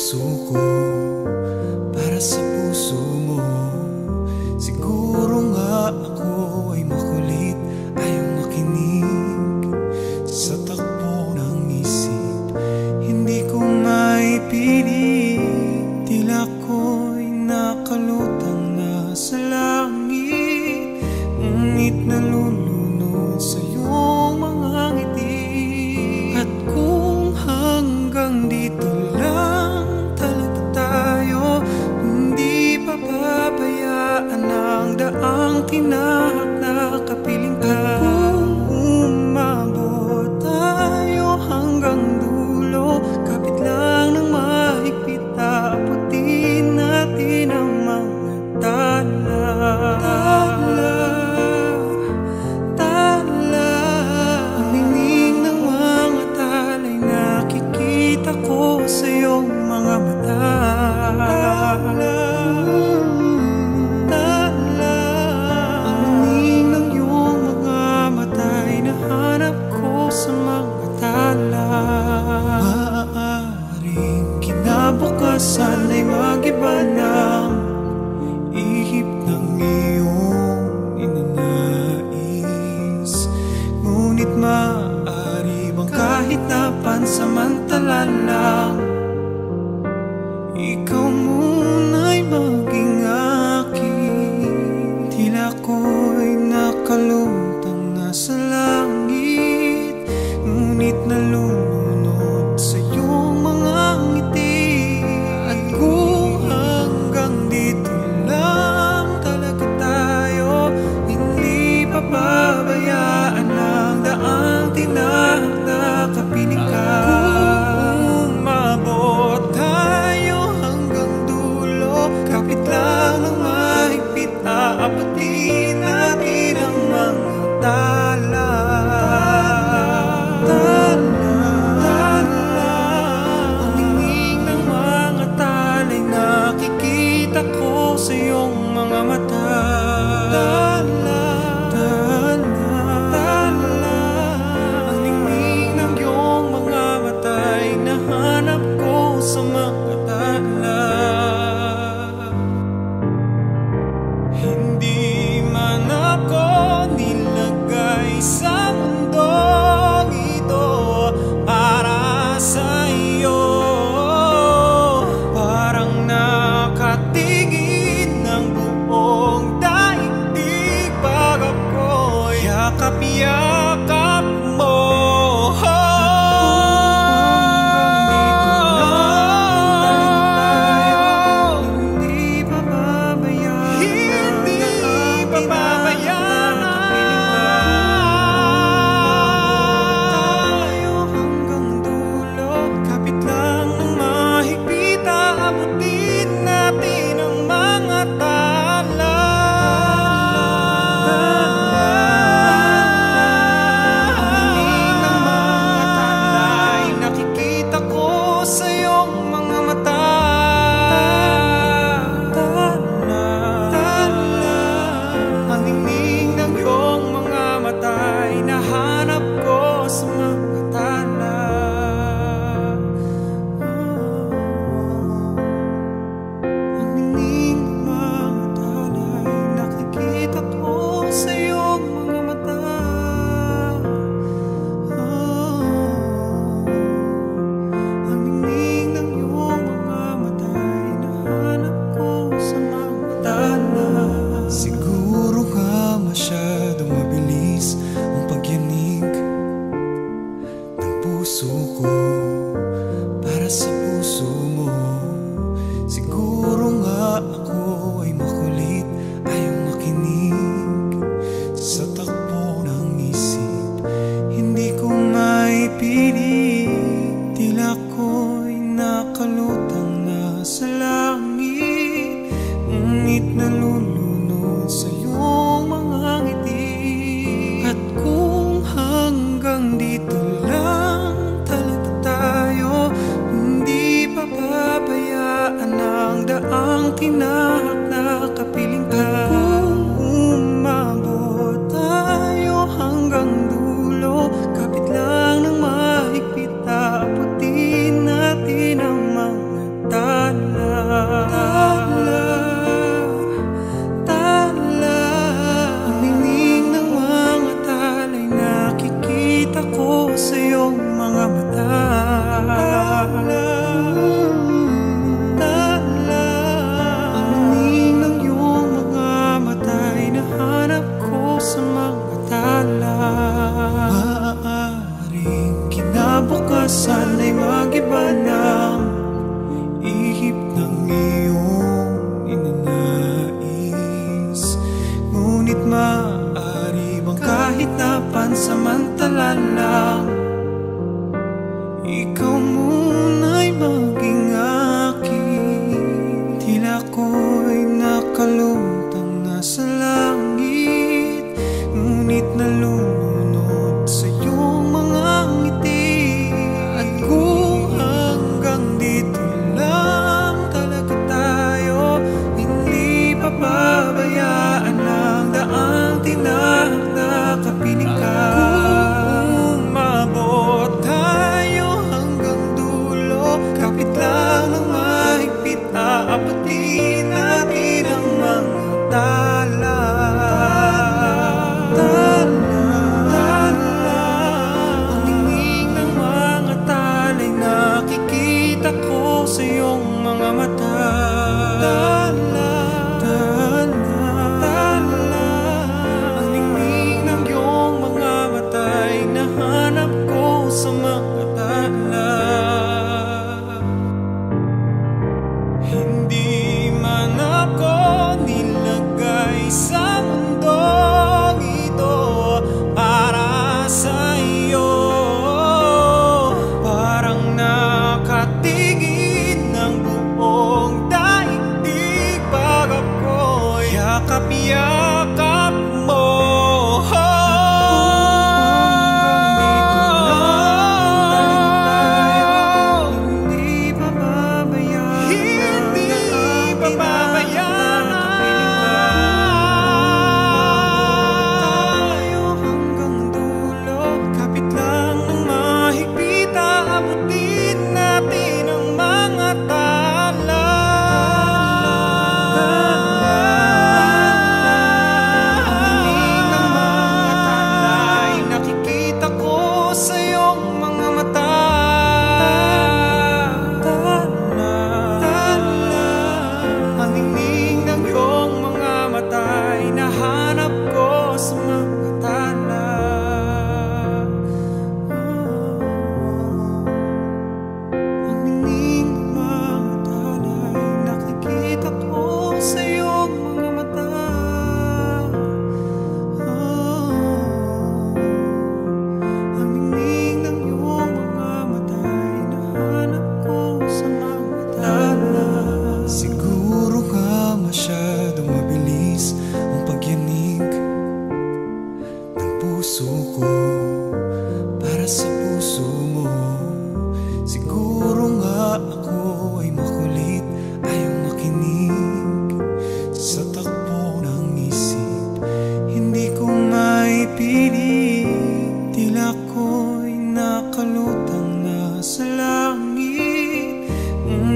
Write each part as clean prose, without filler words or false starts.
puso ko para sa puso mo. Siguro nga ako ay makulit, ayaw makinig sa takbo ng isip. Hindi ko maipilit, tila ko'y nakalutang na sa langit, ngunit nalulunod sa iyong mga ngiti. At kung hanggang dito lang talaga tayo, hindi papabayaan ang daang tinahak na kapiling ka. Kung umabot tayo hanggang dulo, kapit lang ng mahigpit, abutin natin ang mga tala. Ang ningning ng mga tala'y nakikita ko sa iyong mga mata. Ang ningning ng iyong mga mata'y nahanap ko sa mga tala. Maaaring kinabukasan ay mag-iba ng ihip ng iyong inanais, ngunit maaari bang kahit na pansamantala lang, ikaw muna'y maging akin. Tila ko'y nakalutang na sa langit, ngunit nalulunod sa iyong mga ngiti. At kung hanggang dito lang talaga tayo, hindi papabayaan ang daang tinahak na kapiling ka. Kung umabot tayo hanggang dulo, kapit lang ng mahigpit, aabutin natin ang mga tala. Ang ningning ng mga tala'y nakikita ko sa iyong mga mata. Ang ningning ng iyong mga mata'y nahanap ko sa mga tala. Hindi man ako nilagay sa mundong ito para sa iyo, parang nakatingin ng buong daigdig pag ako'y yakap-yakap mo. Hindi papabayaan tayo hanggang dulo, kapit lang ng mahigpit, aabutin natin ang mga tala. Ang ningning ng mga tala'y nakikita ko sa iyong mga mata. Ang ningning ng iyong mga mata'y nahanap ko sa mga tala. Ang ningning ng mga tala'y nakikita ko sa iyong mga mata. Ang ningning ng iyong mga mata'y nahanap ko sa mga tala. Siguro nga masyadong mabilis ang pagyanig ng puso ko para sa puso mo. Siguro nga ako ay makulit, ayaw makinig sa takbo ng isip. Hindi ko maipilit, tila ko'y nakalutang na sa langit, ngunit nalulunod sa iyong mga ngiti. At kung hanggang dito lang talaga tayo, hindi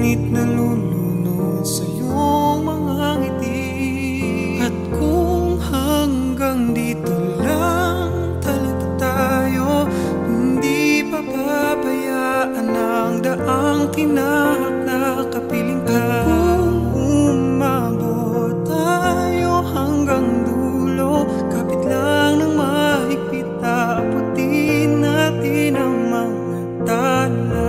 ngunit nalulunod sa iyong mga ngiti. At kung hanggang dito lang talaga tayo, hindi pababayaan ang daang tinahak na kapiling ka. Kung umabot tayo hanggang dulo, kapit lang ng mahigpit, abutin natin ang mga tala.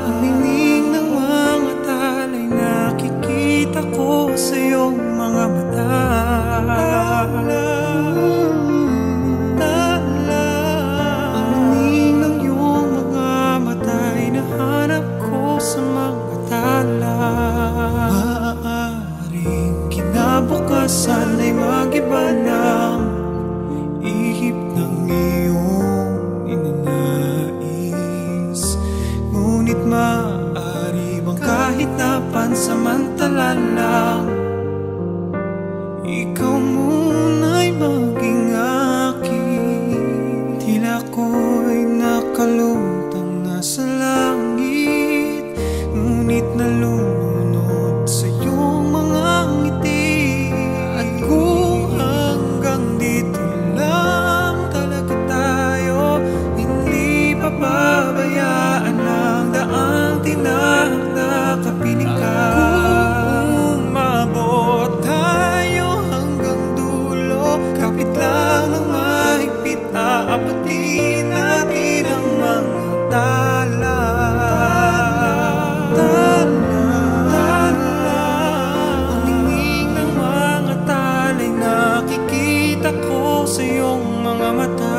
Ang ningning ng mga tala'y nakikita ko sa iyong mga mata. Ang ningning ng iyong mga mata'y nahanap ko sa mga tala. Maaaring kinabukasan ay mag-iba ng ihip ng iyong inanais, ngunit maaari bang kahit na pansamantala lang, ikaw muna'y maging akin. Tila ko'y nakalutang nasa langit, ngunit nalulunod sa iyong mga ngiti. At kung hanggang dito lang talaga tayo, hindi pababayaan ang daang tinahak na kapiling ka. Kung umabot tayo hanggang dulo, kapit lang ng mahigpit, aabutin natin ang mga tala. Ang ningning ng mga tala'y nakikita ko sa iyong mga mata.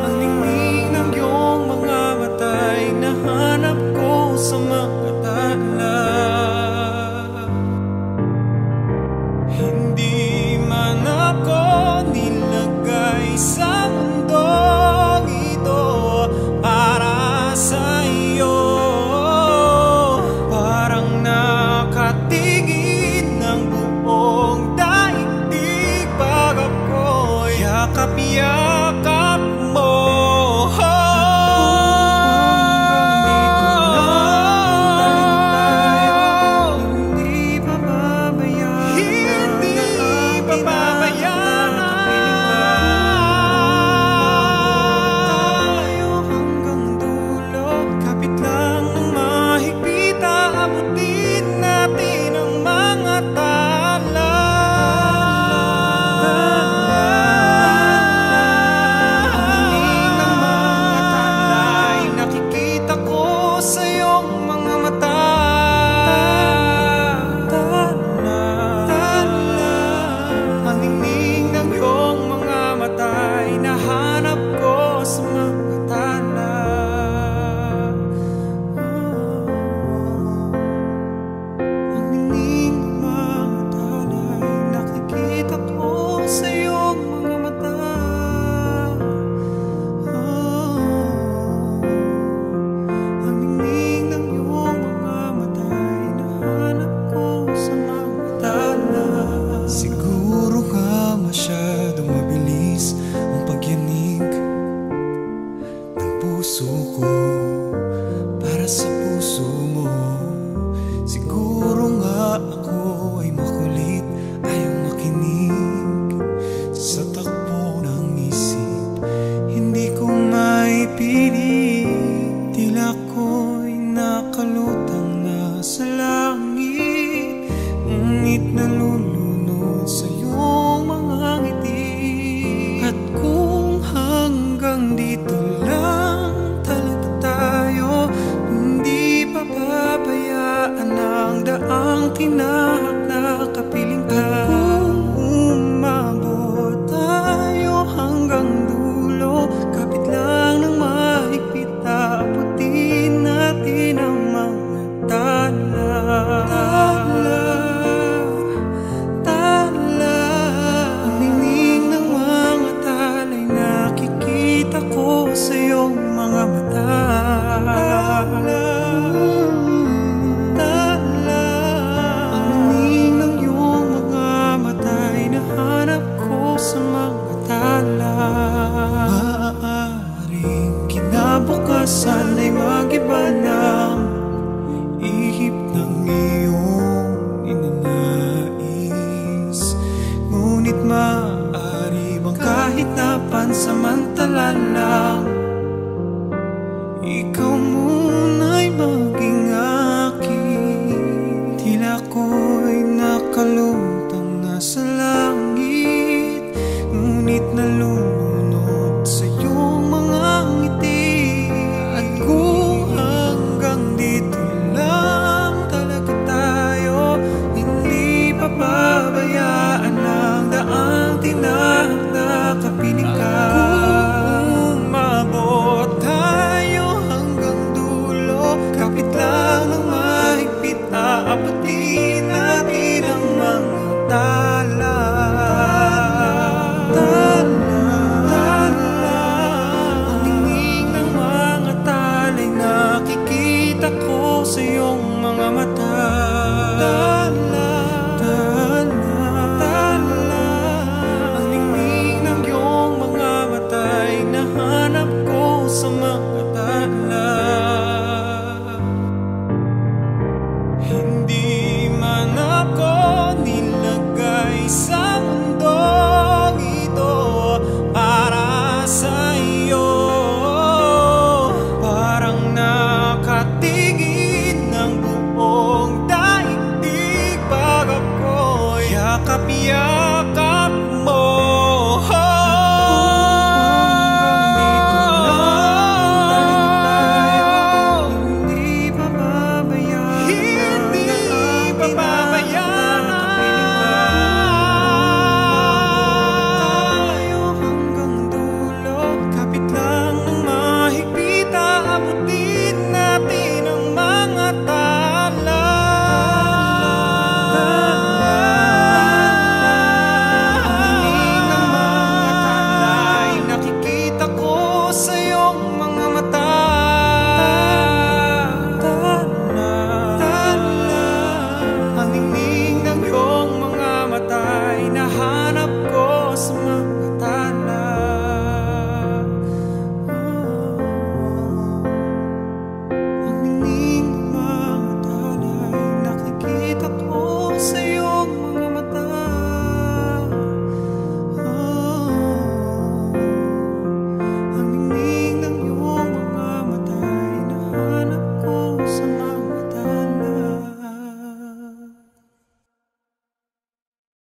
Ang ningning ng iyong mga mata'y nahanap ko sa mga tala. Hindi man ako nilagay sa mundong ito para sa iyo, parang nakatigid ng buong daigdig pag ako'y yakap-yakap mo. Hindi pababayaan tayo hanggang dulo, kapit lang ng mahigpit, aabutin natin ang mga tala. Ang ningning ng mga tala'y nakikita ko sa iyong mga mata. Ang ningning ng iyong mga mata'y nahanap ko sa mga tala. Ang ningning ng mga tala'y nakikita ko sa iyong mga mata. Ang ningning ng iyong mga mata'y nahanap ko sa mga tala. Siguro nga masyadong mabilis ang pagyanig ng puso ko para sa puso mo. Siguro nga ako ay makulit, ayaw makinig sa takbo ng isip. Hindi ko maipilit, tila ko'y nakalutang nasa langit, ngunit nalulunod sa iyong mga ngiti. At kung hanggang dito lang talaga tayo, hindi pababayaan ang daang tinahak na kapiling ka. Kung Ngunit napansamantala lang.